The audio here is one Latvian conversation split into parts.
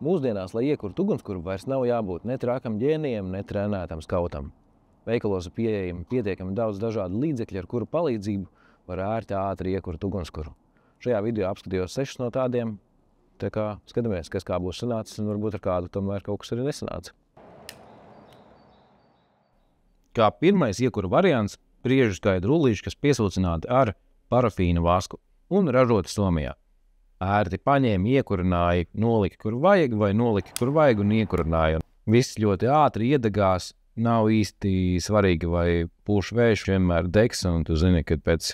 Mūsdienās, lai iekurtu ugunskura, vairs nav jābūt ne trakam ģēnijam, ne trenētam skautam. Veikalos ir pieejami pietiekami daudz dažādu līdzekļu, ar kuru palīdzību var ātri iekurt ugunskura. Šajā video apskatījos 6 no tādiem, tā kā skatāmies, kas kā būs sanācis, un varbūt ar kādu tomēr kaut kas arī nesanāca. Kā pirmais iekura variants – priežu skaidru rullīši, kas piesūcināti ar parafīna vasku un ražoti Somijā. Ērti paņēma, iekurināja, nolika, kur vajag, vai nolika, kur vajag un iekurināja. Viss ļoti ātri iedegās, nav īsti svarīgi, vai pūš vējš, vienmēr degs, un tu zini, ka pēc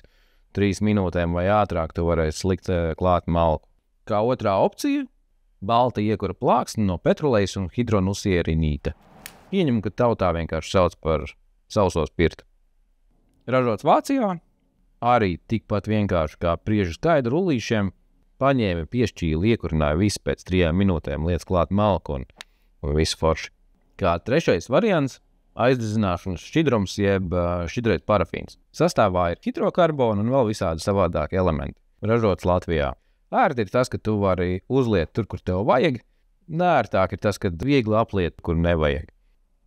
3 minūtēm vai ātrāk tu varēsi slikt klāt malku. Kā otrā opcija – balta iekura plāksne no petrolejas un hidronusierinīta. Ieņem, ka tautā vienkārši sauc par sauso spirtu. Ražots Vācijā, arī tikpat vienkārši kā priežu skaidru rullīšiem, paņēma, piešķīli, iekurināja visu pēc 3 minūtēm, liec klāt malku un visu forši. Kā trešais variants – aizdedzināšanas šķidrums jeb šķidrais parafīns. Sastāvā ir hidrokarbona un vēl visādi savādāki elementi. Ražots Latvijā. Ērti ir tas, ka tu vari uzliet tur, kur tev vajag. Nērtāk ir tas, ka viegli apliet, kur nevajag.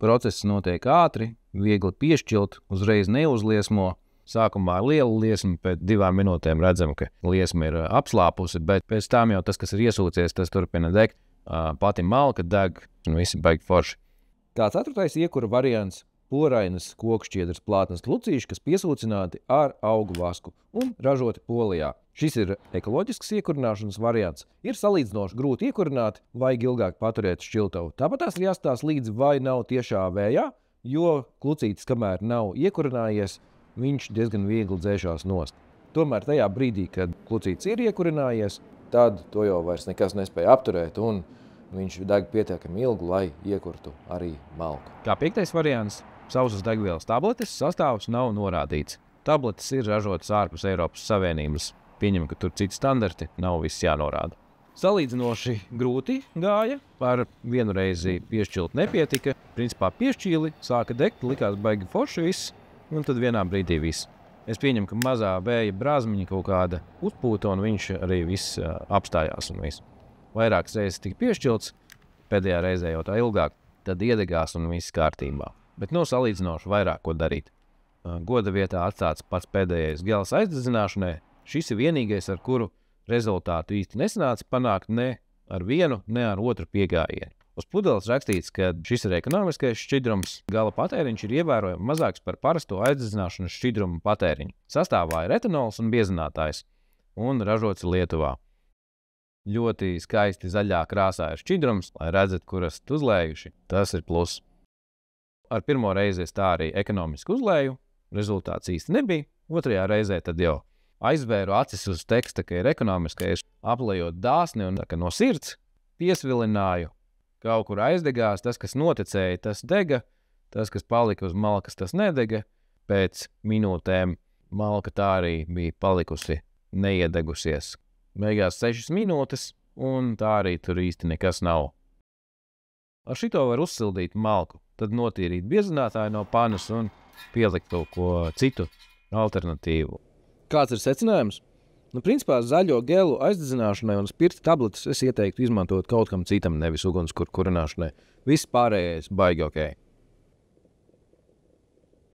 Process notiek ātri, viegli piešķilt, uzreiz neuzliesmo. Sākumā ir liela liesma, pēc 2 minūtēm redzam, ka liesma ir apslāpusi, bet pēc tam jau tas, kas ir iesūcies, tas turpina degt. Pati malka deg un visi baigi forši. Kā ceturtais iekura variants – porainas kokšķiedras plātnes lucīši, kas piesūcināti ar augu vasku un ražoti Polijā. Šis ir ekoloģisks iekurināšanas variants. Ir salīdzinoši grūti iekurināt, vajag ilgāk paturēt šķiltavu. Tāpat tās ir jāstās līdzi, vai nav tiešā vējā, jo klucītis, kamēr nav iekurinājies, viņš diezgan viegli dzēšās nost. Tomēr tajā brīdī, kad klucītis ir iekurinājies, tad to jau vairs nekas nespēja apturēt, un viņš deg pietiekami ilgi, lai iekurtu arī malku. Kā 5. variants – sausas degvielas tabletes, sastāvs nav norādīts. Tabletes ir ražotas ārpus Eiropas Savienības. Pieņem, ka tur citi standarti, nav viss jānorāda. Salīdzinoši grūti gāja, par vienu reizi piešķilt nepietika. Principā piešķīli, sāka degt, likās baigi forši viss, un tad vienā brīdī viss. Es pieņemu, ka mazā vēja brāzmiņa kaut kāda uzpūta, un viņš arī viss apstājās un viss. Vairākas reizes tika piešķilts, pēdējā reizē jau tā ilgāk, tad iedegās un viss kārtībā. Bet salīdzinoši vairāk ko darīt. Goda vietā atstāts pats pēdējais gels aizdedzināšanai. Šis ir vienīgais, ar kuru rezultātu īsti nesanāca panākt ne ar vienu, ne ar otru piegājienu. Uz pudeles rakstīts, ka šis ir ekonomiskais šķidrums. Gala patēriņš ir ievērojami mazāks par parasto aizdedzināšanas šķidrumu patēriņu. Sastāvā ir etanols un biezinātājs, un ražots Lietuvā. Ļoti skaisti zaļā krāsā ir šķidrums, lai redzat, kur esat uzlējuši. Tas ir plus. Ar pirmo reizi es tā arī ekonomiski uzlēju, rezultāts īsti nebija. Otrajā reizē tad jau aizvēru acis uz teksta, ka ir ekonomiskais, aplējot dāsni un no sirds, piesvilināju. Kaut kur aizdegās, tas, kas noticēja, tas dega, tas, kas palika uz malkas, tas nedega. Pēc minūtēm malka tā arī bija palikusi neiedegusies. Beigās 6 minūtes, un tā arī tur īsti nekas nav. Ar šito var uzsildīt malku, tad notīrīt biezinātāju no panas un pielikt kaut ko citu alternatīvu. Kāds ir secinājums? Principā zaļo gelu aizdedzināšanai un spirta tabletes es ieteiktu izmantot kaut kam citam, nevis ugunskura kurināšanai. Viss pārējais baigi ok.